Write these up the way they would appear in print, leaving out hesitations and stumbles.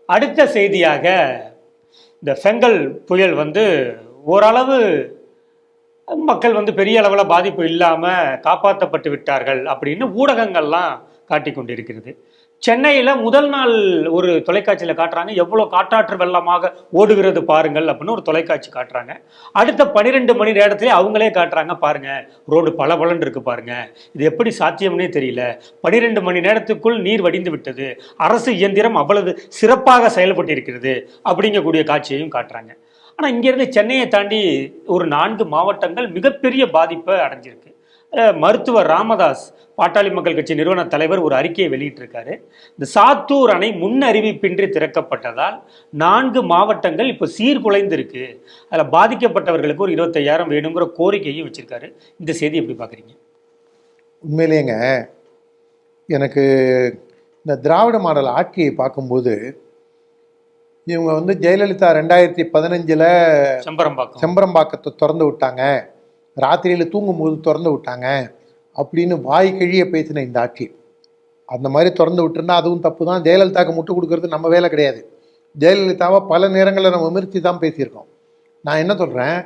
அடுத்த செய்தியாக இந்த செங்கல் புயல் ஓரளவு மக்கள் பெரிய அளவில் பாதிப்பு இல்லாமல் காப்பாற்றப்பட்டு விட்டார்கள் அப்படின்னு ஊடகங்கள்லாம் காட்டி கொண்டிருக்கிறது. சென்னையில் முதல் நாள் ஒரு தொலைக்காட்சியில் காட்டுறாங்க, எவ்வளோ காட்டாற்று வெள்ளமாக ஓடுகிறது பாருங்கள் அப்படின்னு ஒரு தொலைக்காட்சி காட்டுறாங்க. அடுத்த 12 மணி நேரத்திலே அவங்களே காட்டுறாங்க, பாருங்க ரோடு பளபளன்னு இருக்கு பாருங்க, இது எப்படி சாத்தியம்னே தெரியல, 12 மணி நேரத்துக்குள் நீர் வடிந்து விட்டது, அரசு இயந்திரம் அவ்வளவு சிறப்பாக செயல்பட்டு இருக்கிறது அப்படிங்கக்கூடிய காட்சியையும் காட்டுறாங்க. ஆனால் இங்கேருந்து சென்னையை தாண்டி ஒரு 4 மாவட்டங்கள் மிகப்பெரிய பாதிப்பை அடைஞ்சிருக்கு. மருத்துவர் ராமதாஸ், பாட்டாளி மக்கள் கட்சி நிறுவன தலைவர், ஒரு அறிக்கையை வெளியிட்டிருக்காரு. இந்த சாத்தூர் அணை முன் அறிவிப்பின்றி திறக்கப்பட்டதால் 4 மாவட்டங்கள் இப்போ சீர்குலைந்து இருக்கு, அதில் பாதிக்கப்பட்டவர்களுக்கு ஒரு 25,000 வேணுங்கிற கோரிக்கையும் வச்சிருக்காரு. இந்த செய்தி எப்படி பார்க்குறீங்க? உண்மையிலேங்க எனக்கு இந்த திராவிட மாடல் ஆட்சியை பார்க்கும்போது, இவங்க ஜெயலலிதா 2015 செம்பரம்பாக்கத்தை திறந்து விட்டாங்க, ராத்திரியில் தூங்கும்போது திறந்து விட்டாங்க அப்படின்னு வாய் கிழிய பேசின இந்த ஆட்சி. அந்த மாதிரி திறந்து விட்டுருந்தா அதுவும் தப்பு தான். ஜெயலலிதாவுக்கு முட்டு கொடுக்கறது நம்ம வேலை கிடையாது. ஜெயலலிதாவை பல நேரங்களில் நம்ம விமர்சி தான் பேசியிருக்கோம். நான் என்ன சொல்கிறேன்,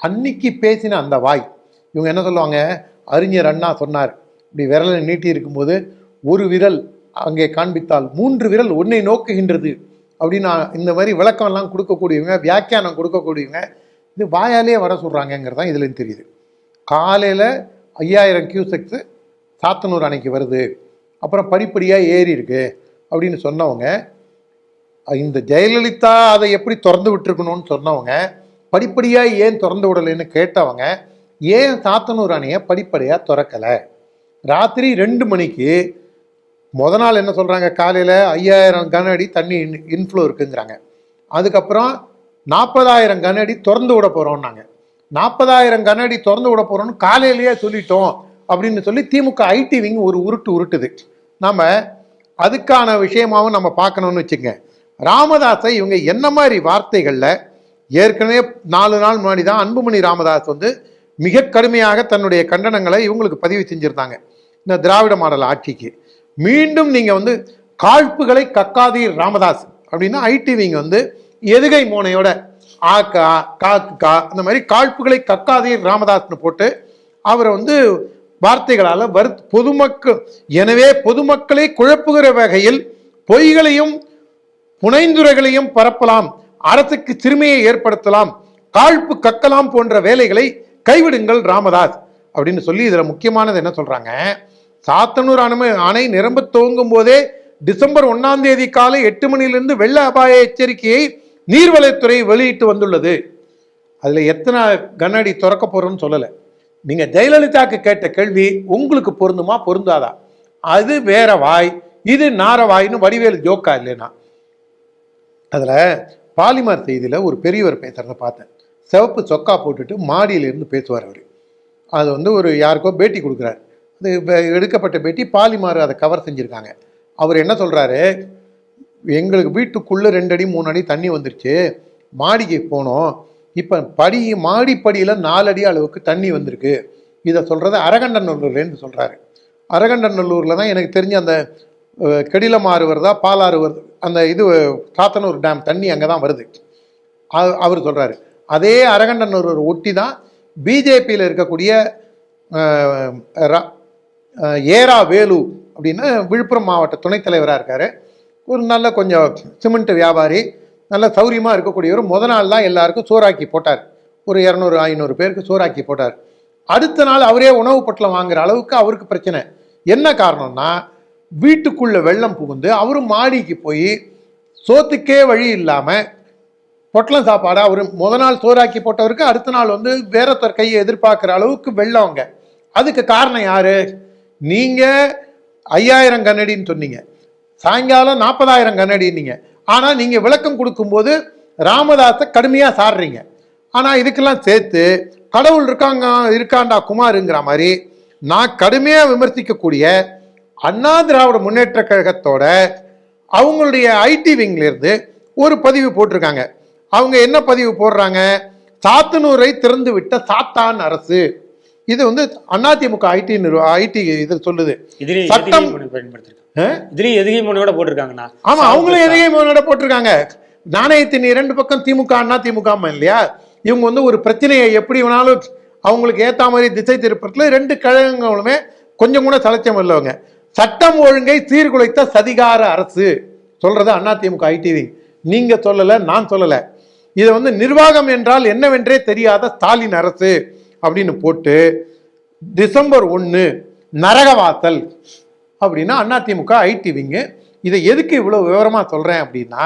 அன்னைக்கு பேசின அந்த வாய், இவங்க என்ன சொல்லுவாங்க, அறிஞர் அண்ணா சொன்னார், இப்படி விரலை நீட்டி இருக்கும்போது ஒரு விரல் அங்கே காண்பித்தால் 3 விரல் ஒன்றை நோக்குகின்றது அப்படின்னு இந்த மாதிரி விளக்கம்லாம் கொடுக்கக்கூடியவங்க, வியாக்கியானம் கொடுக்கக்கூடியவங்க இது வாயாலே வர சொல்கிறாங்கங்கிறது தான் இதுலேருந்து தெரியுது. காலையில் 5000 கியூசெக்ஸு சாத்தனூர் அணைக்கு வருது, அப்புறம் படிப்படியாக ஏறி இருக்கு அப்படின்னு சொன்னவங்க, இந்த ஜெயலலிதா அதை எப்படி திறந்து விட்டுருக்கணும்னு சொன்னவங்க, படிப்படியாக ஏன் திறந்து விடலைன்னு கேட்டவங்க, ஏன் சாத்தனூர் அணையை படிப்படியாக திறக்கலை? ராத்திரி 2 மணிக்கு முத நாள் என்ன சொல்கிறாங்க, காலையில் 5000 கன அடி தண்ணி இன்ஃப்ளோ இருக்குங்கிறாங்க. அதுக்கப்புறம் 40,000 கன அடி திறந்து விட போகிறோம்னாங்க. 40,000 கன அடி திறந்து விட போகிறோம்னு காலையிலேயே சொல்லிட்டோம் அப்படின்னு சொல்லி திமுக ஐடி விங் ஒரு உருட்டுது. நம்ம அதுக்கான விஷயமாகவும் நம்ம பார்க்கணும்னு வச்சுங்க. ராமதாஸை இவங்க என்ன மாதிரி வார்த்தைகளில், ஏற்கனவே 4 நாள் முன்னாடி தான் அன்புமணி ராமதாஸ் மிக கடுமையாக தன்னுடைய கண்டனங்களை இவங்களுக்கு பதிவு செஞ்சுருந்தாங்க இந்த திராவிட மாடல் ஆட்சிக்கு. மீண்டும் நீங்கள் காழ்ப்புகளை கக்காதீர் ராமதாஸ் அப்படின்னு ஐடி விங் எதுகை மோனையோட ஆக்கா காக்கா அந்த மாதிரி காழ்ப்புகளை கக்காதீர் ராமதாஸ்னு போட்டு அவரை வார்த்தைகளால் பொதுமக்கள், எனவே பொதுமக்களை குழப்புகிற வகையில் பொய்களையும் புனைந்துரைகளையும் பரப்பலாம், அரசுக்கு சிறுமையை ஏற்படுத்தலாம், காழ்ப்பு கக்கலாம் போன்ற வேலைகளை கைவிடுங்கள் ராமதாஸ் அப்படின்னு சொல்லி இதில் முக்கியமானது என்ன சொல்கிறாங்க, சாத்தனூர் அணை நிரம்ப துவங்கும் போதே டிசம்பர் 1ஆம் தேதி காலை 8 மணியிலிருந்து வெள்ள அபாய எச்சரிக்கையை நீர்வளத்துறை வெளியிட்டு வந்துள்ளது. அதில் எத்தனை கன அடி திறக்க போறோம்னு சொல்லலை. நீங்கள் ஜெயலலிதாவுக்கு கேட்ட கேள்வி உங்களுக்கு பொருந்துமா பொருந்தாதா, அது வேற வாய், இது நார வாய்னு வடிவேலு ஜோக்கா இல்லைன்னா. அதில் பாலிமர் செய்தியில் ஒரு பெரியவர் பேசுகிறத பார்த்தேன். சிவப்பு சொக்கா போட்டுட்டு மாடியிலிருந்து பேசுவார் அவர். அது ஒரு யாருக்கோ பேட்டி கொடுக்குறாரு. அது எடுக்கப்பட்ட பேட்டி, பாலிமார் அதை கவர் செஞ்சுருக்காங்க. அவர் என்ன சொல்கிறாரு, எங்களுக்கு வீட்டுக்குள்ளே 2 அடி 3 அடி தண்ணி வந்துருச்சு, மாடிக்கு போனோம், இப்போ மாடிப்படியில் 4 அடி அளவுக்கு தண்ணி வந்திருக்கு. இதை சொல்கிறது அரகண்டநல்லூர்லேருந்து சொல்கிறாரு. அரகண்டநல்லூரில் தான் எனக்கு தெரிஞ்ச அந்த கெடிலமாறு வருதா பாலாறு வருது, அந்த சாத்தனூர் டேம் தண்ணி அங்கே தான் வருது. அவர் சொல்கிறாரு. அதே அரகண்டநல்லூர் ஒட்டி தான் பிஜேபியில் இருக்கக்கூடிய ஏரா வேலு அப்படின்னு விழுப்புரம் மாவட்ட துணைத் தலைவராக இருக்கார். ஒரு நல்ல கொஞ்சம் சிமெண்ட் வியாபாரி, நல்ல சௌரியமாக இருக்கக்கூடியவர். முத நாள் தான் எல்லாருக்கும் சோறாக்கி போட்டார், ஒரு 200-500 பேருக்கு சோறாக்கி போட்டார். அடுத்த நாள் அவரே உணவு பொட்டலம் வாங்குற அளவுக்கு அவருக்கு பிரச்சனை. என்ன காரணம்னா, வீட்டுக்குள்ள வெள்ளம் புகுந்து அவரும் மாடிக்கு போய் சோத்துக்கே வழி இல்லாமல் பொட்டலம் சாப்பாடு அவர் முத நாள் சோறாக்கி போட்டவருக்கு அடுத்த நாள் வேறத்தர் கையை எதிர்பார்க்குற அளவுக்கு வெள்ளவங்க. அதுக்கு காரணம் யாரு? நீங்கள் 5000 கனடின்னு சொன்னீங்க, சாயங்காலம் 40,000 கனடின்னீங்க. ஆனால் நீங்கள் விளக்கம் கொடுக்கும்போது ராமதாஸை கடுமையாக சாடுறீங்க. ஆனால் இதுக்கெல்லாம் சேர்த்து கடவுள் இருக்காண்டா குமாருங்கிற மாதிரி நான் கடுமையாக விமர்சிக்கக்கூடிய அண்ணா திராவிட முன்னேற்ற கழகத்தோட அவங்களுடைய ஐடி விங்லேருந்து ஒரு பதிவு போட்டிருக்காங்க. அவங்க என்ன பதிவு போடுறாங்க, சாத்தனூரை திறந்து விட்ட சாத்தான் அரசு, இது வந்து அதிமுக ஐடி இது சொல்லுது. சட்டம் இதுலயும் எதிரி மொழியோட போட்டிருக்காங்கண்ணா. ஆமா, அவங்களும் எதிரி மொழியோட போட்டிருக்காங்க. நாணயத்தின் இரண்டு பக்கம் திமுக அதிமுக இல்லையா? இவங்க வந்து ஒரு பிரச்சனையை எப்படி வேணாலும் அவங்களுக்கு ஏத்த மாதிரி திசை திருப்பத்துல ரெண்டு கழகங்களுமே கொஞ்சம் கூட சலச்சம் இல்லவங்க. சட்டம் ஒழுங்கை சீர்குலைத்த சதிகார அரசு சொல்றது அதிமுக ஐடி. நீங்க சொல்லல, நான் சொல்லல. இதை வந்து நிர்வாகம் என்றால் என்னவென்றே தெரியாத ஸ்டாலின் அரசு அப்படின்னு போட்டு டிசம்பர் 1 நரகவாசல் அப்படின்னா அதிமுக ஐடிவிங்க. இதை எதுக்கு இவ்வளவு விவரமா சொல்றேன் அப்படின்னா,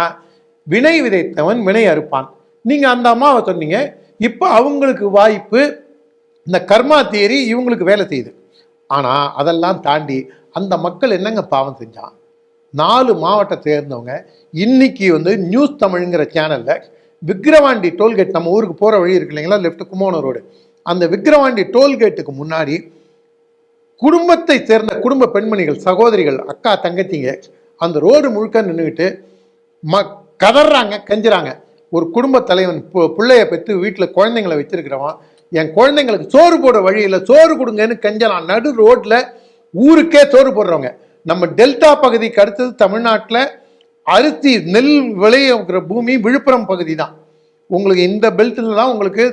வினை விதைத்தவன் வினை அறுப்பான். நீங்க அந்த அம்மாவை சொன்னீங்க. இப்ப அவங்களுக்கு வாய்ப்பு, இந்த கர்மா தியரி இவங்களுக்கு வேலை செய்யுது. ஆனா அதெல்லாம் தாண்டி அந்த மக்கள் என்னங்க பாவம் செஞ்சான்? 4 மாவட்டத்தை சேர்ந்தவங்க இன்னைக்கு வந்து நியூஸ் தமிழ்ங்கிற சேனல்ல விக்கிரவாண்டி டோல்கேட், நம்ம ஊருக்கு போற வழி இருக்கு இல்லைங்களா, லெஃப்ட் கும்போணம் ரோடு, அந்த விக்கிரவாண்டி டோல்கேட்டுக்கு முன்னாடி குடும்பத்தை சேர்ந்த குடும்ப பெண்மணிகள், சகோதரிகள், அக்கா தங்கச்சிங்க அந்த ரோடு முழுக்க நின்றுக்கிட்டு கதறாங்க, கஞ்சுறாங்க. ஒரு குடும்ப தலைவன் பிள்ளைய பெற்று வீட்டில் குழந்தைங்களை வச்சிருக்கிறவன், என் குழந்தைங்களுக்கு சோறு போட வழியில் சோறு கொடுங்கன்னு கஞ்சலாம். நடு ரோட்ல ஊருக்கே சோறு போடுறவங்க. நம்ம டெல்டா பகுதிக்கு அடுத்தது தமிழ்நாட்டில் அரிசி நெல் விளையிற பூமி விழுப்புரம் பகுதி தான். உங்களுக்கு இந்த பெல்ட்டில் தான் உங்களுக்கு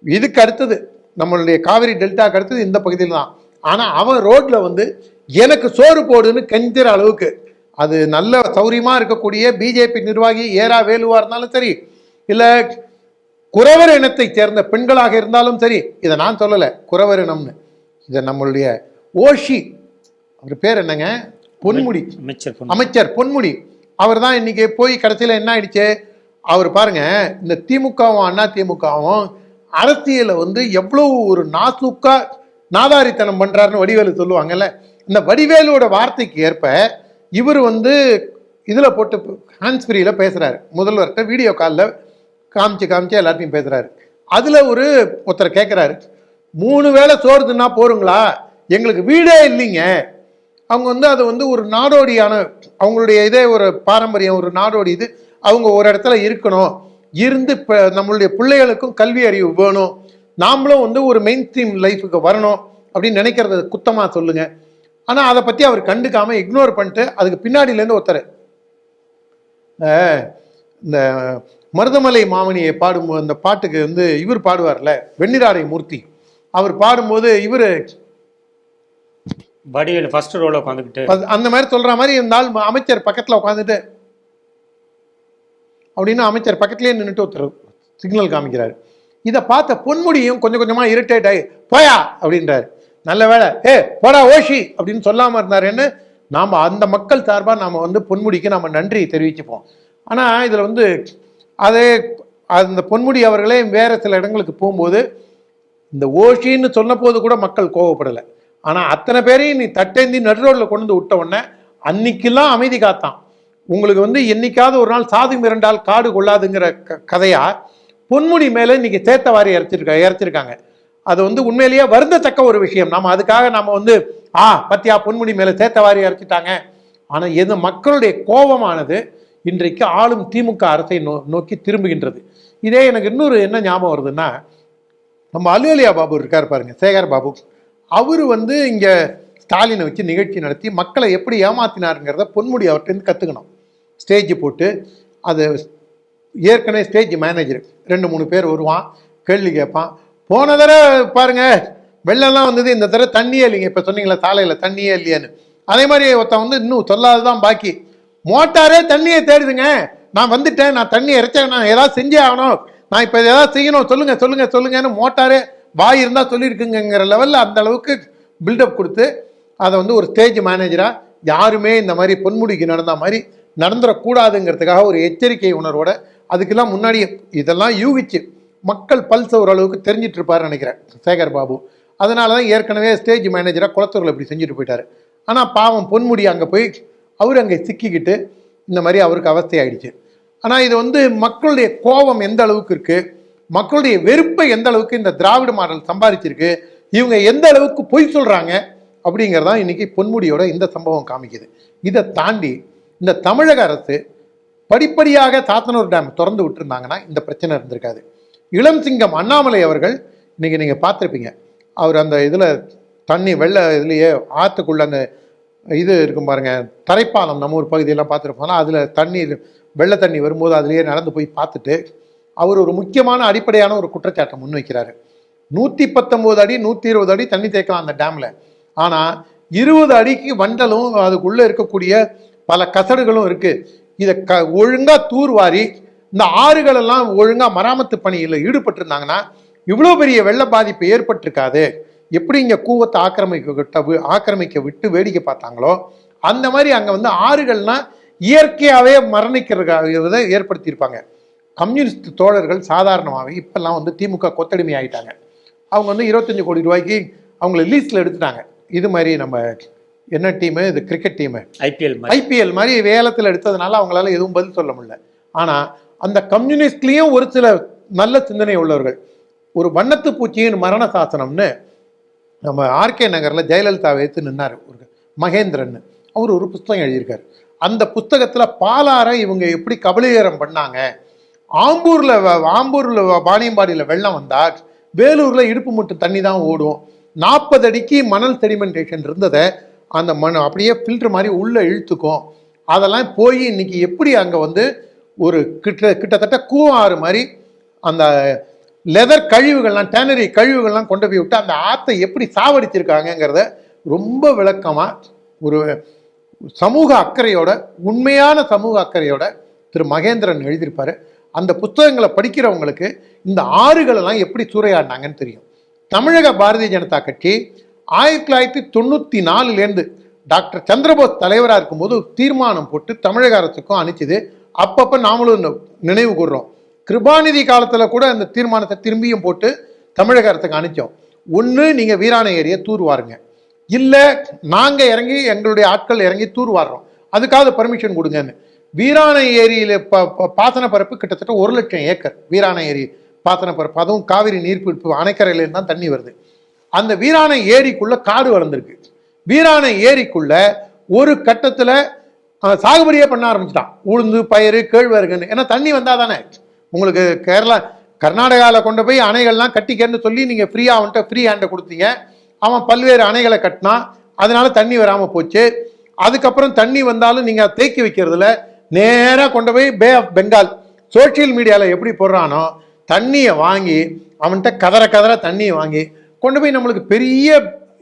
இதுக்கு அடுத்தது, நம்மளுடைய காவிரி டெல்டாக்கு அடுத்தது இந்த பகுதியில் தான். ஆனால் அவன் ரோட்ல வந்து எனக்கு சோறு போடுன்னு கஞ்சிற அளவுக்கு, அது நல்ல சௌரியமா இருக்கக்கூடிய பிஜேபி நிர்வாகி ஏரா வேலுவா இருந்தாலும் சரி, இல்ல குறவர் இனத்தை சேர்ந்த பெண்களாக இருந்தாலும் சரி, இதை நான் சொல்லலை, குறவர் இனம்னு, இதை நம்மளுடைய ஓஷி, அவர் பேர் என்னங்க, பொன்முடி, அமைச்சர் பொன்முடி, அவர் தான் இன்னைக்கு போய் கடைசியில் என்ன ஆயிடுச்சு, அவர் பாருங்க, இந்த திமுகவும் அதிமுகவும் அரசியலை வந்து எவ்வளவு ஒரு நாசூக்கா நாதாரித்தனம் பண்றாருன்னு வடிவேலு சொல்லுவாங்கல்ல, இந்த வடிவேலோட வார்த்தைக்கு ஏற்ப இவர் வந்து இதுல போட்டு ஹேண்ட்ஸ் ஃப்ரீல பேசுறாரு. முதல்வர்கிட்ட வீடியோ காலில் காமிச்சு எல்லாத்தையும் பேசுறாரு. அதுல ஒருத்தர் கேட்கிறாரு, 3 வேளை சோறு தின்னா போருங்களா, எங்களுக்கு வீடே இல்லைங்க. அவங்க வந்து அது வந்து ஒரு நாடோடியான அவங்களுடைய இதே ஒரு பாரம்பரியம், ஒரு நாடோடி இது, அவங்க ஒரு இடத்துல இருக்கணும், இருந்து நம்மளுடைய பிள்ளைகளுக்கும் கல்வி அறிவு வேணும், நாமளும் வந்து ஒரு மெயின் ஸ்ட்ரீம் லைஃபுக்கு வரணும் அப்படின்னு நினைக்கிறது குத்தமா சொல்லுங்க. ஆனா அதை பத்தி அவர் கண்டுக்காம இக்னோர் பண்ணிட்டு அதுக்கு பின்னாடியிலேருந்து ஒருத்தர் இந்த மருதமலை மாமணியை பாடும்போது அந்த பாட்டுக்கு வந்து இவர் பாடுவார்ல, வெண்ணிராடை மூர்த்தி, அவர் பாடும்போது இவரு வடிவேலு ஃபர்ஸ்ட் ரோல உட்காந்துக்கிட்டு அந்த மாதிரி சொல்ற மாதிரி இருந்தால் அமைச்சர் பக்கத்துல உட்காந்துட்டு அப்படின்னு அமைச்சர் பக்கத்துலேயே நின்றுட்டு ஒருத்தர் சிக்னல் காமிக்கிறாரு. இதை பார்த்த பொன்முடியும் கொஞ்சம் கொஞ்சமா இரிட்டேட் ஆகி போயா அப்படின்றாரு. நல்ல வேலை, போடா ஓஷி அப்படின்னு சொல்லாம இருந்தாருன்னு நாம அந்த மக்கள் சார்பா நாம வந்து பொன்முடிக்கு நாம நன்றி தெரிவிச்சுப்போம். ஆனா இதுல வந்து அதே அந்த பொன்முடி அவர்களே வேற சில இடங்களுக்கு போகும்போது இந்த ஓஷின்னு சொன்ன போது கூட மக்கள் கோவப்படலை. ஆனா அத்தனை பேரையும் நீ தட்டேந்தி நடுரோட்ல கொண்டு வந்து விட்ட உடனே அன்னைக்கெல்லாம் அமைதி காத்தான். உங்களுக்கு வந்து என்னைக்காவது ஒரு நாள் சாது மிரண்டால் காடு கொள்ளாதுங்கிற கதையா பொன்முடி மேல இன்னைக்கு சேத்தவாரி இறைச்சிருக்காங்க. அது வந்து உண்மையிலேயே வருந்தத்தக்க ஒரு விஷயம். நம்ம அதுக்காக நம்ம வந்து பத்தியா பொன்முடி மேல சேத்தவாரி இறைச்சிட்டாங்க. ஆனா எது மக்களுடைய கோபமானது இன்றைக்கு ஆளும் திமுக அரசை நோக்கி திரும்புகின்றது. இதே எனக்கு இன்னொரு என்ன ஞாபகம் வருதுன்னா, நம்ம அலுவலியா பாபு இருக்கார் பாருங்க, சேகர் பாபு, அவரு வந்து இங்க ஸ்டாலினை வச்சு நிகழ்ச்சி நடத்தி மக்களை எப்படி ஏமாத்தினாருங்கிறத பொன்முடி அவர்கிட்ட கற்றுக்கணும். ஸ்டேஜ் போட்டு அது ஏற்கனவே ஸ்டேஜ் மேனேஜர் 2-3 பேர் வருவான், கேள்வி கேட்பான். போன தடவை பாருங்க வெள்ளம்லாம் வந்தது, இந்த தடவை தண்ணியே இல்லைங்க, இப்போ சொன்னீங்களா சாலையில் தண்ணியே இல்லையான்னு, அதே மாதிரி ஒருத்தன் வந்து இன்னும் சொல்லாததான் பாக்கி, மோட்டாரே தண்ணியை தேடுதுங்க, நான் வந்துட்டேன், நான் தண்ணியை இறைச்சேன், நான் ஏதாவது செஞ்சே ஆகணும், நான் இப்போ ஏதாவது செய்யணும், சொல்லுங்க சொல்லுங்க சொல்லுங்கன்னு மோட்டாரே வாய் இருந்தால் சொல்லியிருக்குங்கிற லெவலில் அந்த அளவுக்கு பில்டப் கொடுத்து அதை வந்து ஒரு ஸ்டேஜ் மேனேஜராக யாருமே இந்த மாதிரி பொன்முடிக்கு நடந்த மாதிரி நடந்துடக்கூடாதுங்கிறதுக்காக ஒரு எச்சரிக்கை உணர்வோட அதுக்கெல்லாம் முன்னாடி இதெல்லாம் யூகிச்சு மக்கள் பல்ஸ் ஓரளவுக்கு தெரிஞ்சிட்டு இருப்பாருன்னு நினைக்கிறேன் சேகர் பாபு. அதனால தான் ஏற்கனவே ஸ்டேஜ் மேனேஜராக குளத்தூரில் இப்படி செஞ்சுட்டு போயிட்டாரு. ஆனால் பாவம் பொன்முடி அங்கே போய் அவர் அங்கே சிக்கிக்கிட்டு இந்த மாதிரி அவருக்கு அவஸ்தையாயிடுச்சு. ஆனால் இது வந்து மக்களுடைய கோபம் எந்த அளவுக்கு இருக்குது, மக்களுடைய வெறுப்பை எந்த அளவுக்கு இந்த திராவிட மாடல் சம்பாதிச்சிருக்கு, இவங்க எந்த அளவுக்கு பொய் சொல்கிறாங்க அப்படிங்கிறதான் இன்னைக்கு பொன்முடியோட இந்த சம்பவம் காமிக்குது. இதை தாண்டி இந்த தமிழக அரசு படிப்படியாக சாத்தனூர் டேம் திறந்து விட்டுருந்தாங்கன்னா இந்த பிரச்சனை இருந்திருக்காது. இளம் சிங்கம் அண்ணாமலை அவர்கள் இன்னைக்கு நீங்கள் பார்த்துருப்பீங்க, அவர் அந்த இதில் தண்ணி வெள்ளை இதுலேயே ஆற்றுக்குள்ள அந்த இது இருக்கும் பாருங்க, தரைப்பாலம் நம்ம ஒரு பகுதியெல்லாம் பார்த்துருப்போம்னா அதில் தண்ணி வெள்ளை தண்ணி வரும்போது அதுலேயே நடந்து போய் பார்த்துட்டு அவர் ஒரு முக்கியமான அடிப்படையான ஒரு குற்றச்சாட்டை முன்வைக்கிறாரு. 119 அடி 120 அடி தண்ணி தேக்கலாம் அந்த டேமில். ஆனால் 20 அடிக்கு வண்டலும் அதுக்குள்ளே இருக்கக்கூடிய பல கசடுகளும் இருக்குது. இதை ஒழுங்காக தூர்வாரி இந்த ஆறுகளெல்லாம் ஒழுங்காக மராமத்து பணியில் ஈடுபட்டிருந்தாங்கன்னா இவ்வளோ பெரிய வெள்ள பாதிப்பு ஏற்பட்டிருக்காது. எப்படி இங்கே கூவத்தை ஆக்கிரமிக்க விட்டு வேடிக்கை பார்த்தாங்களோ அந்த மாதிரி அங்கே வந்து ஆறுகள்னால் இயற்கையாகவே மரணிக்கிறத ஏற்படுத்தியிருப்பாங்க. கம்யூனிஸ்ட் தோழர்கள் சாதாரணமாகவே இப்போல்லாம் வந்து திமுக கொத்தடிமை ஆகிட்டாங்க. அவங்க வந்து 25 கோடி ரூபாய்க்கு அவங்கள லீஸ்டில் எடுத்துட்டாங்க. இது மாதிரி நம்ம என்ன டீமு, இது கிரிக்கெட் டீமு ஐபிஎல் மாதிரி வேலத்தில் எடுத்ததுனால அவங்களால எதுவும் பதில் சொல்ல முடியல. ஆனால் அந்த கம்யூனிஸ்ட்லேயும் ஒரு சில நல்ல சிந்தனை உள்ளவர்கள், ஒரு வண்ணத்து பூச்சியின் மரண சாசனம்னு நம்ம ஆர்கே நகரில் ஜெயலலிதா வைத்து நின்னார் ஒரு மகேந்திரன். அவர் ஒரு புஸ்தகம் எழுதியிருக்காரு. அந்த புஸ்தகத்தில் பாலாரை இவங்க எப்படி கபலீகரம் பண்ணாங்க, ஆம்பூரில் வாணியம்பாடியில் வெள்ளம் வந்தால் வேலூரில் இடுப்பு முட்டு தண்ணி தான் ஓடும், 40 அடிக்கு மணல் செடிமெண்டேஷன் இருந்ததை அந்த மண் அப்படியே ஃபில்டர் மாதிரி உள்ளே இழுத்துக்கும், அதெல்லாம் போய் இன்னைக்கு எப்படி அங்கே வந்து ஒரு கிட்டத்தட்ட கூவாறு மாதிரி அந்த லெதர் கழிவுகள்லாம் டேனரி கழிவுகள்லாம் கொண்டு போய் விட்டு அந்த ஆற்றை எப்படி சாவடிச்சிருக்காங்கிறத ரொம்ப விளக்கமாக ஒரு சமூக அக்கறையோட, உண்மையான சமூக அக்கறையோட திரு மகேந்திரன் எழுதியிருப்பார். அந்த புத்தகங்களை படிக்கிறவங்களுக்கு இந்த ஆறுகளெல்லாம் எப்படி சூறையாடினாங்கன்னு தெரியும். தமிழக பாரதிய ஜனதா கட்சி 1994 டாக்டர் சந்திரபோஸ் தலைவராக இருக்கும்போது தீர்மானம் போட்டு தமிழக அரசுக்கும் அனுப்பிச்சது. அப்பப்போ நாமளும் நினைவு கூறுறோம். கிருபாநிதி காலத்தில் கூட அந்த தீர்மானத்தை திரும்பியும் போட்டு தமிழக அரசுக்கு அனுப்பிச்சோம். ஒன்று, நீங்கள் வீராணை ஏரியை தூர்வாருங்க, இல்லை நாங்கள் இறங்கி எங்களுடைய ஆட்கள் இறங்கி தூர்வாடுறோம், அதுக்காக பர்மிஷன் கொடுங்கன்னு. வீராணை ஏரியில் பாசன பரப்பு கிட்டத்தட்ட 1 லட்சம் ஏக்கர் வீராணை ஏரி பாசன பரப்பு, அதுவும் காவிரி நீர்பிடிப்பு அணைக்கரையிலேருந்து தான் தண்ணி வருது. அந்த வீராணை ஏரிக்குள்ள காடு வளர்ந்துருக்கு. வீராணை ஏரிக்குள்ள ஒரு கட்டத்தில் சாகுபடியே பண்ண ஆரம்பிச்சிட்டான், உளுந்து பயிறு கேழ்வரகுன்னு. ஏன்னா தண்ணி வந்தால் தானே உங்களுக்கு கர்நாடகாவில் கொண்டு போய் அணைகள்லாம் கட்டிக்கன்னு சொல்லி நீங்கள் ஃப்ரீயாக அவன்கிட்ட ஃப்ரீ ஹேண்டை கொடுத்தீங்க. அவன் பல்வேறு அணைகளை கட்டினான், அதனால தண்ணி வராமல் போச்சு. அதுக்கப்புறம் தண்ணி வந்தாலும் நீங்கள் தேக்கி வைக்கிறதுல நேராக கொண்டு போய் பே ஆஃப் பெங்கால் சோஷியல் மீடியாவில் எப்படி போடுறானோ தண்ணியை வாங்கி அவன்கிட்ட கதற தண்ணியை வாங்கி கொண்டு போய் நம்மளுக்கு பெரிய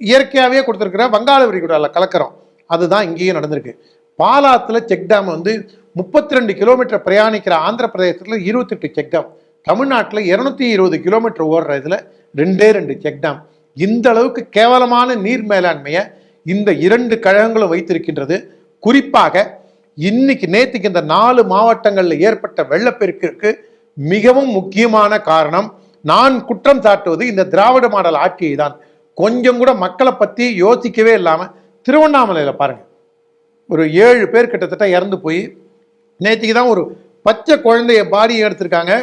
இயற்கையாகவே கொடுத்துருக்குற வங்காள விரிகுடாவில் கலக்கிறோம். அதுதான் இங்கேயும் நடந்திருக்கு. பாலாத்தில் செக் டேம் வந்து 32 கிலோமீட்டர் பிரயாணிக்கிற ஆந்திர பிரதேசத்தில் 28 செக் டேம், தமிழ்நாட்டில் 220 கிலோமீட்டர் ஓடுற இதில் 2 செக் டேம். இந்த அளவுக்கு கேவலமான நீர் மேலாண்மையை இந்த 2 கழகங்களும் வைத்திருக்கின்றது. குறிப்பாக இன்னைக்கு நேற்றுக்கு இந்த 4 மாவட்டங்களில் ஏற்பட்ட வெள்ளப்பெருக்கிற்கு மிகவும் முக்கியமான காரணம், நான் குற்றம் சாட்டுவது இந்த திராவிட மாடல் ஆட்சியை தான். கொஞ்சம் கூட மக்களை பற்றி யோசிக்கவே இல்லாமல் திருவண்ணாமலையில் பாருங்கள், ஒரு 7 பேர் கிட்டத்தட்ட இறந்து போய் நேற்றுக்கு தான் ஒரு பச்சை குழந்தைய பாடியை எடுத்திருக்காங்க.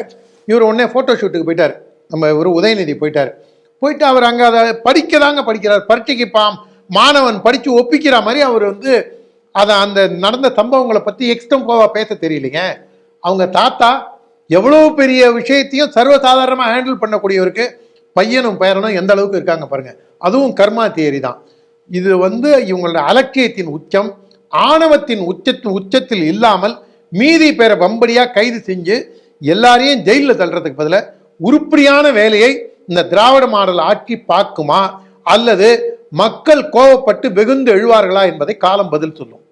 இவர் உடனே ஃபோட்டோ ஷூட்டுக்கு போயிட்டார், நம்ம ஒரு உதயநிதி போயிட்டு அவர் அங்கே அதை படிக்கிறார். பரீட்சைக்கு மாணவன் படித்து ஒப்பிக்கிற மாதிரி அவர் வந்து அதை அந்த நடந்த சம்பவங்களை பற்றி எக்ஸ்டம்போவாக பேச தெரியலைங்க. அவங்க தாத்தா எவ்வளோ பெரிய விஷயத்தையும் சர்வசாதாரணமாக ஹேண்டில் பண்ணக்கூடியவருக்கு பையனும் பேரனும் எந்த அளவுக்கு இருக்காங்க பாருங்க. அதுவும் கர்மா தியரி தான். இது வந்து இவங்களோட அலட்சியத்தின் உச்சம், ஆணவத்தின் உச்சத்தில் இல்லாமல் மீதி பேரை வம்படியாக கைது செஞ்சு எல்லாரையும் ஜெயிலில் தள்ளுறதுக்கு பதிலாக உருப்படியான வேலையை இந்த திராவிட மாடல் ஆட்சி பார்க்குமா அல்லது மக்கள் கோபப்பட்டு வெகுந்து எழுவார்களா என்பதை காலம் பதில் சொல்லும்.